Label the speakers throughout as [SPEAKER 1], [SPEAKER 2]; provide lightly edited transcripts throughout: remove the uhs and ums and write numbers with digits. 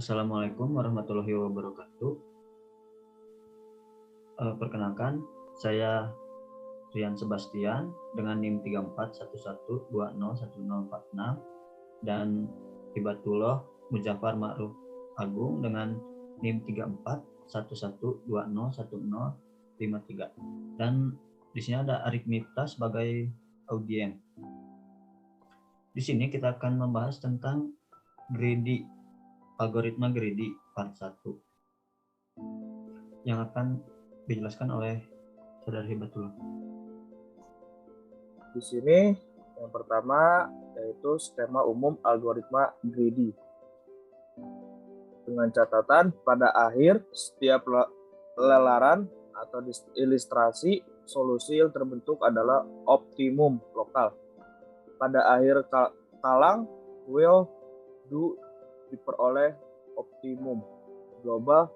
[SPEAKER 1] Assalamualaikum warahmatullahi wabarakatuh. Perkenalkan, saya Rian Sebastian dengan NIM 3411201046 dan Hibatullah Mujafar Ma'ruf Agung dengan NIM 3411201053. Dan di sini ada Arif Miftah sebagai audien. Di sini kita akan membahas tentang greedy, algoritma greedy part 1 yang akan dijelaskan oleh Saudara Hibatullah.
[SPEAKER 2] Di sini yang pertama yaitu skema umum algoritma greedy. Dengan catatan pada akhir setiap lelaran atau ilustrasi solusi yang terbentuk adalah optimum lokal. Pada akhir kalang will do diperoleh optimum global.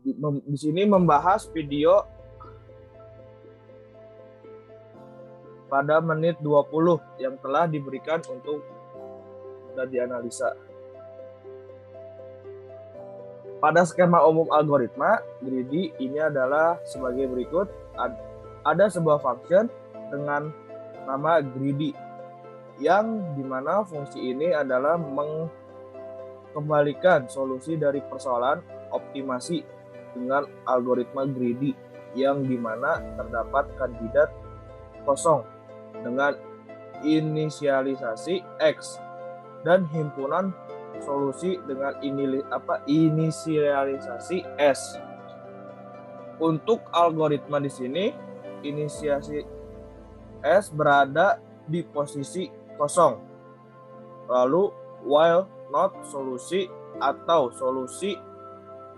[SPEAKER 2] Di sini membahas video pada menit 20 yang telah diberikan untuk dan dianalisa. Pada skema umum algoritma greedy ini adalah sebagai berikut. Ada sebuah function dengan nama greedy yang dimana fungsi ini adalah mengembalikan solusi dari persoalan optimasi dengan algoritma greedy yang dimana terdapat kandidat kosong dengan inisialisasi X dan himpunan solusi dengan inisialisasi S. Untuk algoritma di sini inisiasi S berada di posisi kosong. Lalu while not solusi atau solusi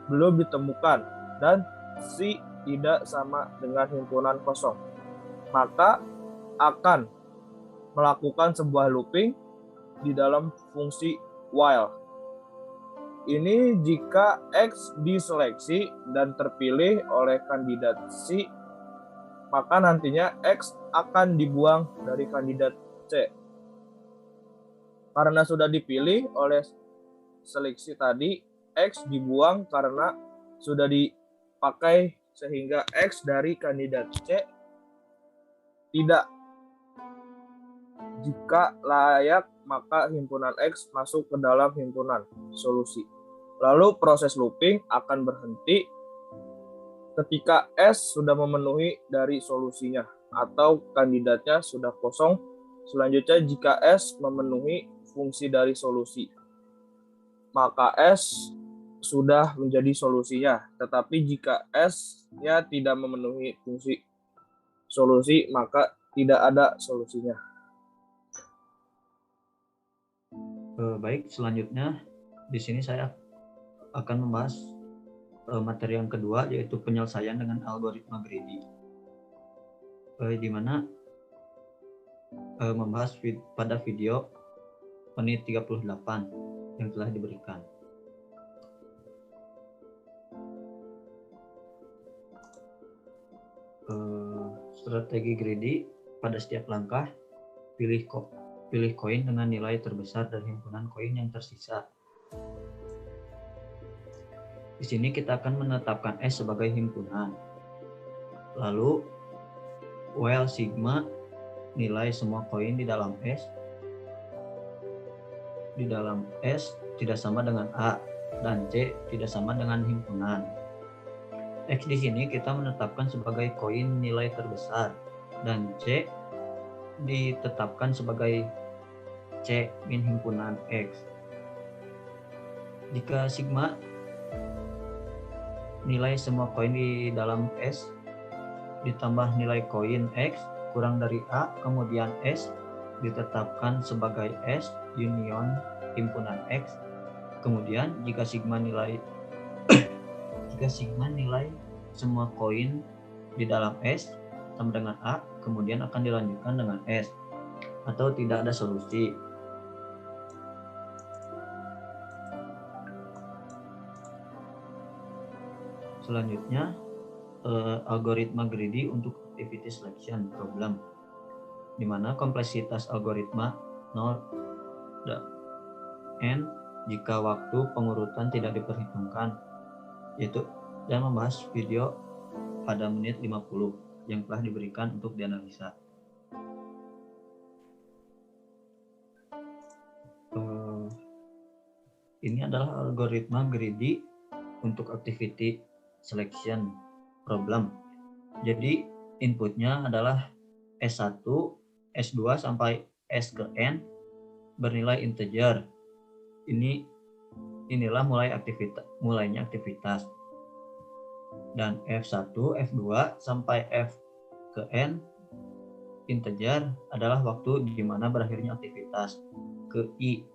[SPEAKER 2] belum ditemukan dan C tidak sama dengan himpunan kosong, maka akan melakukan sebuah looping di dalam fungsi while. Ini jika X diseleksi dan terpilih oleh kandidat C, maka nantinya X akan dibuang dari kandidat C. Karena sudah dipilih oleh seleksi tadi, X dibuang karena sudah dipakai sehingga X dari kandidat C tidak. Jika layak, maka himpunan X masuk ke dalam himpunan solusi. Lalu proses looping akan berhenti ketika S sudah memenuhi dari solusinya atau kandidatnya sudah kosong. Selanjutnya jika S memenuhi fungsi dari solusi, maka S sudah menjadi solusinya. Tetapi jika S-nya tidak memenuhi fungsi solusi, maka tidak ada solusinya.
[SPEAKER 1] Baik, selanjutnya di sini saya akan membahas materi yang kedua, yaitu penyelesaian dengan algoritma greedy, di mana membahas pada video menit 38 yang telah diberikan. Strategi greedy: pada setiap langkah pilih koin dengan nilai terbesar dari himpunan koin yang tersisa. Di sini kita akan menetapkan S sebagai himpunan. Lalu while sigma nilai semua koin di dalam S tidak sama dengan A dan C tidak sama dengan himpunan. X di sini kita menetapkan sebagai koin nilai terbesar dan C ditetapkan sebagai C min himpunan X. Jika sigma nilai semua koin di dalam S ditambah nilai koin X kurang dari A, kemudian S ditetapkan sebagai S union himpunan X. Kemudian jika sigma nilai semua koin di dalam S sama dengan A, kemudian akan dilanjutkan dengan S atau tidak ada solusi. Selanjutnya algoritma greedy untuk activity selection problem, di mana kompleksitas algoritma 0 n jika waktu pengurutan tidak diperhitungkan, yaitu dan membahas video pada menit 50 yang telah diberikan untuk dianalisa. Ini adalah algoritma greedy untuk activity selection problem. Jadi inputnya adalah S1, S2 sampai S ke N bernilai integer. Inilah mulainya aktivitas. Dan F1, F2 sampai F ke N integer adalah waktu di mana berakhirnya aktivitas. Ke I.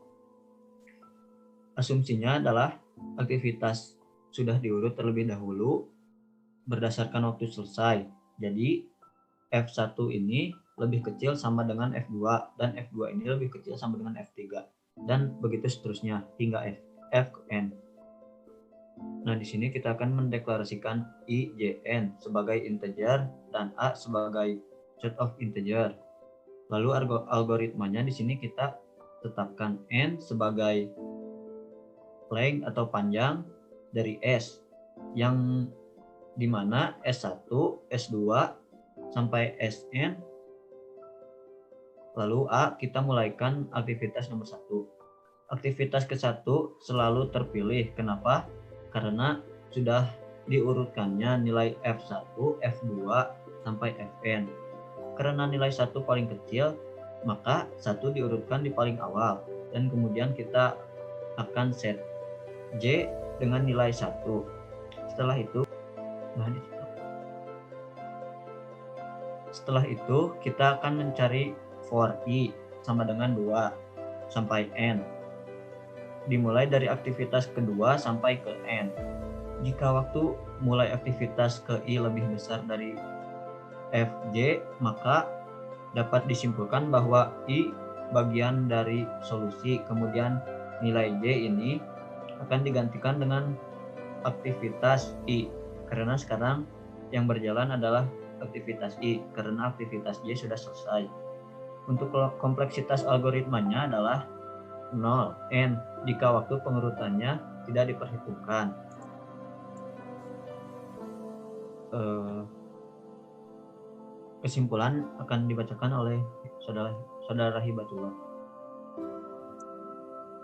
[SPEAKER 1] Asumsinya adalah aktivitas sudah diurut terlebih dahulu berdasarkan waktu selesai. Jadi F1 ini lebih kecil sama dengan F2 dan F2 ini lebih kecil sama dengan F3 dan begitu seterusnya hingga F ke N. Nah, di sini kita akan mendeklarasikan I, J, N sebagai integer dan A sebagai set of integer. Lalu algoritmanya di sini kita tetapkan N sebagai length atau panjang dari S yang dimana S1, S2 sampai Sn. Lalu A kita mulaikan aktivitas nomor 1. Aktivitas ke-1 selalu terpilih. Kenapa? Karena sudah diurutkannya nilai F1, F2 sampai Fn. Karena nilai 1 paling kecil, maka 1 diurutkan di paling awal dan kemudian kita akan set J dengan nilai 1. Setelah itu kita akan mencari for I sama dengan 2 sampai N. Dimulai dari aktivitas kedua sampai ke N. Jika waktu mulai aktivitas ke I lebih besar dari Fj, maka dapat disimpulkan bahwa I bagian dari solusi. Kemudian nilai J ini akan digantikan dengan aktivitas I, karena sekarang yang berjalan adalah aktivitas I, karena aktivitas J sudah selesai. Untuk kompleksitas algoritmanya adalah 0, N, jika waktu pengurutannya tidak diperhitungkan. Kesimpulan akan dibacakan oleh saudara Hibatullah.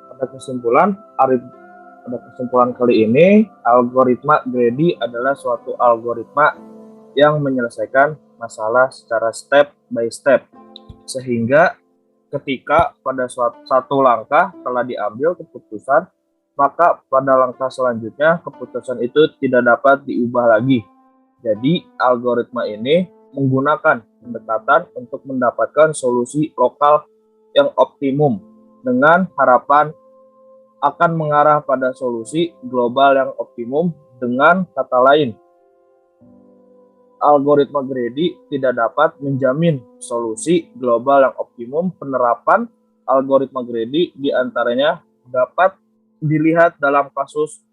[SPEAKER 2] Pada kesimpulan kali ini, algoritma greedy adalah suatu algoritma yang menyelesaikan masalah secara step by step, sehingga ketika pada satu langkah telah diambil keputusan, maka pada langkah selanjutnya keputusan itu tidak dapat diubah lagi. Jadi algoritma ini menggunakan pendekatan untuk mendapatkan solusi lokal yang optimum dengan harapan akan mengarah pada solusi global yang optimum. Dengan kata lain, algoritma greedy tidak dapat menjamin solusi global yang optimum. Penerapan algoritma greedy diantaranya dapat dilihat dalam kasus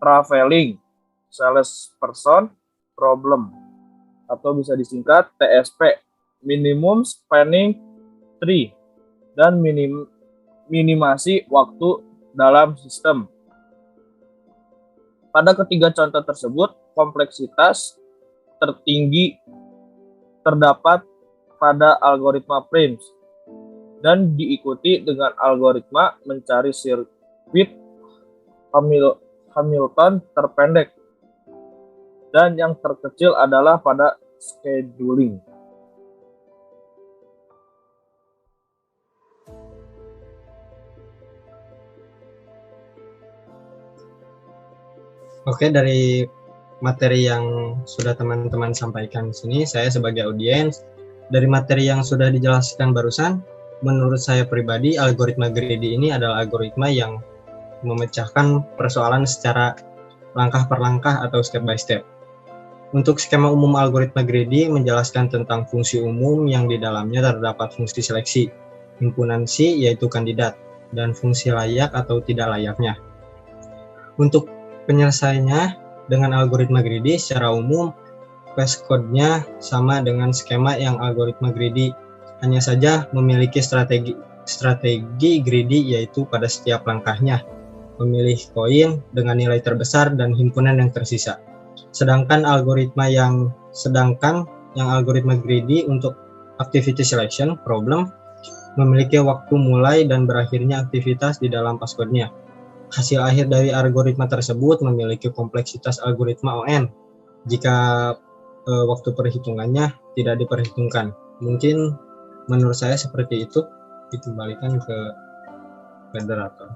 [SPEAKER 2] traveling salesperson problem, atau bisa disingkat TSP, minimum spanning tree, dan minimasi waktu dalam sistem. Pada ketiga contoh tersebut, kompleksitas tertinggi terdapat pada algoritma Prims dan diikuti dengan algoritma mencari sirkuit Hamilton terpendek, dan yang terkecil adalah pada scheduling.
[SPEAKER 3] Oke, dari materi yang sudah teman-teman sampaikan di sini, saya sebagai audiens, dari materi yang sudah dijelaskan barusan, menurut saya pribadi, algoritma greedy ini adalah algoritma yang memecahkan persoalan secara langkah per langkah atau step by step. Untuk skema umum algoritma greedy menjelaskan tentang fungsi umum yang di dalamnya terdapat fungsi seleksi, himpunan C yaitu kandidat, dan fungsi layak atau tidak layaknya. Untuk penyelesaiannya dengan algoritma greedy secara umum, quest code-nya sama dengan skema yang algoritma greedy, hanya saja memiliki strategi greedy yaitu pada setiap langkahnya memilih koin dengan nilai terbesar dan himpunan yang tersisa. Sedangkan algoritma greedy untuk activity selection problem memiliki waktu mulai dan berakhirnya aktivitas di dalam passcode-nya. Hasil akhir dari algoritma tersebut memiliki kompleksitas algoritma ON jika waktu perhitungannya tidak diperhitungkan. Mungkin menurut saya seperti itu, dikembalikan ke moderator.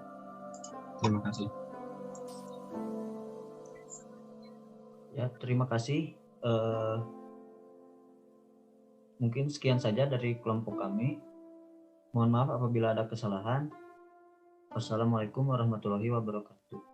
[SPEAKER 3] Terima kasih.
[SPEAKER 1] Ya, terima kasih. Mungkin sekian saja dari kelompok kami. Mohon maaf apabila ada kesalahan. Wassalamualaikum warahmatullahi wabarakatuh.